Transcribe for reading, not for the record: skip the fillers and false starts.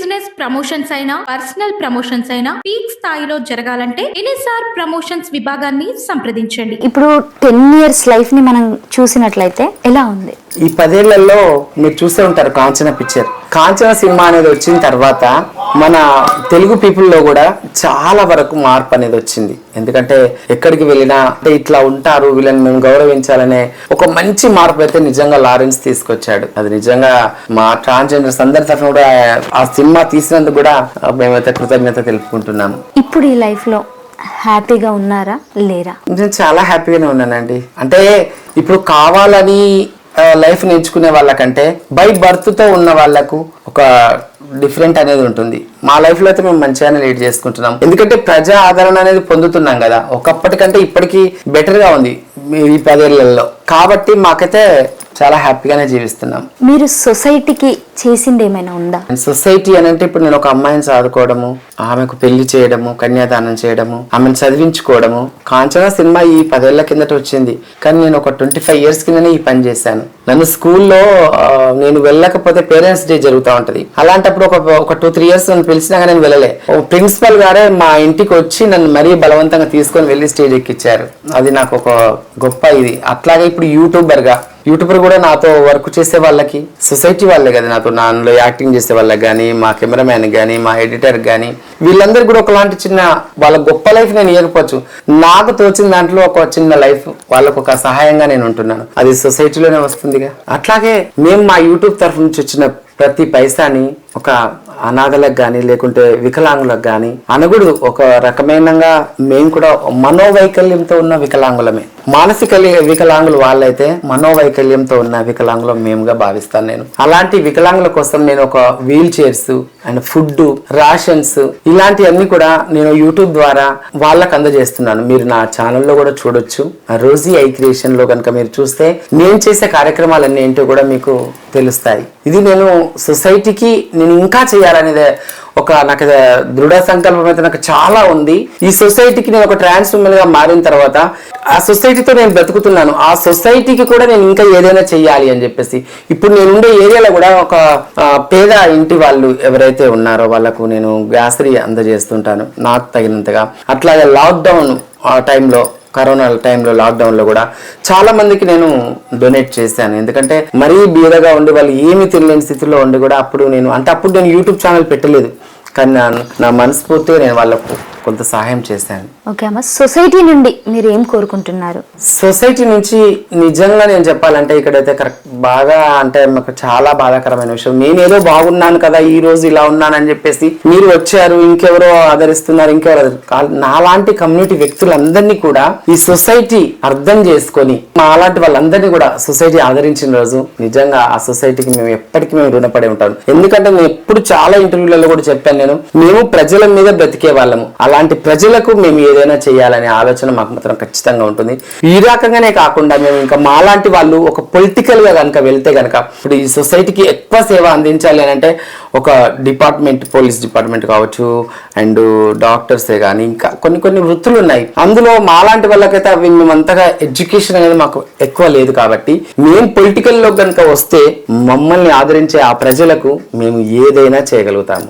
Business promotions అయినా personal promotions అయినా peak స్థాయిలో జరగాలంటే ఎన్ఎస్ఆర్ ప్రమోషన్స్ విభాగాన్ని సంప్రదించండి. ఇప్పుడు 10 years లైఫ్ ని మనం చూసినట్లయితే ఎలా ఉంది? ఈ 10 ఏళ్లలో మీరు చూసే ఉంటారు కాంచన పిక్చర్. కాంచన సినిమా అనేది వచ్చిన తర్వాత మన తెలుగు పీపుల్ లో కూడా చాలా వరకు మార్పు అనేది వచ్చింది. ఎందుకంటే ఎక్కడికి వెళ్ళినా అంటే ఇట్లా ఉంటారు, వీళ్ళని మేము గౌరవించాలనే ఒక మంచి మార్పు అయితే నిజంగా లారెన్స్ తీసుకొచ్చాడు. అది నిజంగా మా ట్రాన్స్జెండర్స్ అందరి తరఫున కూడా ఆ సినిమా తీసినందుకు కూడా మేమైతే కృతజ్ఞత తెలుపుకుంటున్నాము. ఇప్పుడు ఈ లైఫ్ లో హ్యాపీగా ఉన్నారా లేరా? నేను చాలా హ్యాపీగానే ఉన్నానండి. అంటే ఇప్పుడు కావాలని లైఫ్ నేర్చుకునే వాళ్ళకంటే బై బర్త్ తో ఉన్న వాళ్ళకు ఒక డిఫరెంట్ అనేది ఉంటుంది. మా లైఫ్ లో అయితే మేము మంచిగానే లీడ్ చేసుకుంటున్నాం. ఎందుకంటే ప్రజా ఆదరణ అనేది పొందుతున్నాం కదా, ఒకప్పటికంటే ఇప్పటికీ బెటర్ గా ఉంది ఈ 10 ఏళ్లలో. కాబట్టి మాకైతే చాలా హ్యాపీగానే జీవిస్తున్నాం. మీరు సొసైటీకి చేసింది ఏమైనా ఉందా? సొసైటీ అని అంటే ఇప్పుడు నేను ఒక అమ్మాయిని సాదుకోవడము, ఆమెకు పెళ్లి చేయడము, కన్యాదానం చేయడము, ఆమెను చదివించుకోవడము. కాంచనా సినిమా ఈ 10 ఏళ్ల కిందట వచ్చింది, కానీ నేను ఒక 25 years కిందనే ఈ పని చేశాను. నన్ను స్కూల్లో నేను వెళ్ళకపోతే పేరెంట్స్ డే జరుగుతూ ఉంటది. అలాంటప్పుడు ఒక 2-3 years నన్ను పిలిచినాక నేను వెళ్ళలే. ప్రిన్సిపల్ గారే మా ఇంటికి వచ్చి నన్ను మరీ బలవంతంగా తీసుకొని వెళ్ళి స్టేజ్ ఎక్కిచ్చారు. అది నాకు ఒక గొప్ప ఇది. అట్లాగే ఇప్పుడు యూట్యూబర్ కూడా నాతో వర్క్ చేసే వాళ్ళకి సొసైటీ వాళ్ళే కదా, నాలో యాక్టింగ్ చేసే వాళ్ళకి కానీ, మా కెమెరామ్యాన్ కానీ, మా ఎడిటర్ కానీ, వీళ్ళందరూ కూడా ఒకలాంటి చిన్న వాళ్ళ గొప్ప లైఫ్ నేను ఇవ్వకపోవచ్చు, నాకు తోచిన దాంట్లో ఒక చిన్న లైఫ్ వాళ్ళకు ఒక సహాయంగా నేను ఉంటున్నాను. అది సొసైటీలోనే వస్తుందిగా. అట్లాగే మేము మా యూట్యూబ్ తరఫు నుంచి వచ్చిన ప్రతి పైసాని ఒక అనాథలకు కానీ లేకుంటే వికలాంగులకు కానీ అనకూడదు. ఒక రకమైనగా మేము కూడా మనోవైకల్యంతో ఉన్న వికలాంగులమే. మానసిక వికలాంగులు వాళ్ళైతే మనోవైకల్యంతో ఉన్న వికలాంగులు మేముగా భావిస్తాను నేను. అలాంటి వికలాంగుల కోసం నేను ఒక వీల్ చైర్స్ అండ్ ఫుడ్, రాషన్స్ ఇలాంటివన్నీ కూడా నేను యూట్యూబ్ ద్వారా వాళ్ళకు అందజేస్తున్నాను. మీరు నా ఛానల్లో కూడా చూడొచ్చు. రోజీ ఐ క్రియేషన్ లో కనుక మీరు చూస్తే నేను చేసే కార్యక్రమాలన్నీ ఏంటో కూడా మీకు తెలుస్తాయి. ఇది నేను సొసైటీకి నేను ఇంకా చేయాలనేదే నాకు దృఢ సంకల్పం అయితే నాకు చాలా ఉంది. ఈ సొసైటీకి నేను ఒక ట్రాన్స్ ఉమెన్ గా మారిన తర్వాత ఆ సొసైటీతో నేను బ్రతుకుతున్నాను. ఆ సొసైటీకి కూడా నేను ఇంకా ఏదైనా చెయ్యాలి అని చెప్పేసి ఇప్పుడు నేను ఉండే ఏరియాలో కూడా ఒక పేద ఇంటి వాళ్ళు ఎవరైతే ఉన్నారో వాళ్ళకు నేను గ్యాసరీ అందజేస్తుంటాను నాకు తగినంతగా. అట్లాగే లాక్డౌన్ ఆ టైంలో, కరోనా టైంలో, లాక్డౌన్ లో కూడా చాలా మందికి నేను డొనేట్ చేశాను. ఎందుకంటే మరీ బీదగా ఉండి వాళ్ళు ఏమి తినలేని స్థితిలో ఉండి కూడా అప్పుడు నేను యూట్యూబ్ ఛానల్ పెట్టలేదు, కానీ నా మనస్ఫూర్తిగా నేను వాళ్ళకు కొంత సహాయం చేశాను. ఓకే అమ్మ, సొసైటీ నుండి మీరు ఏం కోరుకుంటున్నారు? సొసైటీ నుంచి నిజంగా నేను చెప్పాలంటే ఇక్కడైతే బాగా అంటే మాకు చాలా బాధాకరమైన విషయం. నేనేదో బాగున్నాను కదా, ఈ రోజు ఇలా ఉన్నానని చెప్పేసి మీరు వచ్చారు, ఇంకెవరో ఆదరిస్తున్నారు, నాలాంటి కమ్యూనిటీ వ్యక్తులందరినీ కూడా ఈ సొసైటీ అర్థం చేసుకొని అలాంటి వాళ్ళందరినీ కూడా సొసైటీ ఆదరించిన రోజు నిజంగా ఆ సొసైటీకి మేము ఎప్పటికీ మేము రుణపడి ఉంటాం. ఎందుకంటే నేను ఎప్పుడు చాలా ఇంటర్వ్యూలలో కూడా చెప్పాను, మేము ప్రజల మీద బ్రతికే వాళ్ళము. అలాంటి ప్రజలకు మేము ఏదైనా చేయాలనే ఆలోచన మాకు మాత్రం ఖచ్చితంగా ఉంటుంది. ఈ రకంగానే కాకుండా మేము ఇంకా మాలాంటి వాళ్ళు ఒక పొలిటికల్ గా కనుక వెళ్తే కనుక ఇప్పుడు ఈ సొసైటీకి ఎక్కువ సేవ అందించాలి అని అంటే ఒక డిపార్ట్మెంట్, పోలీస్ డిపార్ట్మెంట్ కావచ్చు, అండ్ డాక్టర్సే కానీ ఇంకా కొన్ని వృత్తులు ఉన్నాయి. అందులో మాలాంటి వాళ్ళకైతే అవి మేమంతగా ఎడ్యుకేషన్ అనేది మాకు ఎక్కువ లేదు. కాబట్టి మేము పొలిటికల్ లో కనుక వస్తే మమ్మల్ని ఆదరించే ఆ ప్రజలకు మేము ఏదైనా చేయగలుగుతాము.